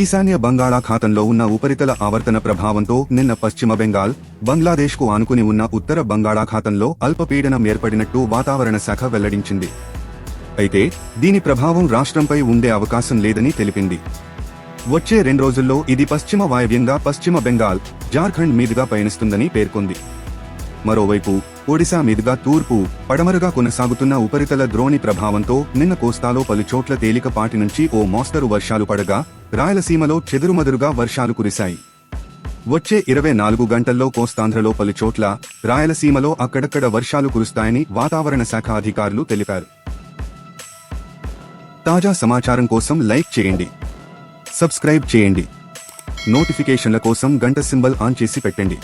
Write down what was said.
ఈశాన్య బంగాళాఖాతంలో ఉన్న ఉపరితల ఆవర్తన ప్రభావంతో నిన్న పశ్చిమ బెంగాల్, బంగ్లాదేశ్కు ఆనుకుని ఉన్న ఉత్తర బంగాళాఖాతంలో అల్పపీడనం ఏర్పడినట్టు వాతావరణ శాఖ వెల్లడించింది. అయితే దీని ప్రభావం రాష్ట్రంపై ఉండే అవకాశం లేదని తెలిపింది. వచ్చే 2 రోజుల్లో ఇది పశ్చిమ వాయవ్యంగా పశ్చిమ బెంగాల్, జార్ఖండ్ మీదుగా పయనిస్తుందని పేర్కొంది. మరోవైపు ఒడిశా మీదుగా తూర్పు, పడమరగా కొనసాగుతున్న ఉపరితల ద్రోణి ప్రభావంతో నిన్న కోస్తాలో పలుచోట్ల తేలికపాటి నుంచి ఓ మోస్తరు వర్షాలు పడగా, రాయలసీమలో చెదురుమదురుగా వర్షాలు కురిశాయి. వచ్చే 24 గంటల్లో కోస్తాంధ్రలో పలుచోట్ల, రాయలసీమలో అక్కడక్కడ వర్షాలు కురుస్తాయని వాతావరణ శాఖ అధికారులు తెలిపారు. తాజా సమాచారం కోసం లైక్ చేయండి, సబ్స్క్రైబ్ చేయండి, నోటిఫికేషన్ల కోసం గంట సింబల్ ఆన్ చేసి పెట్టండి.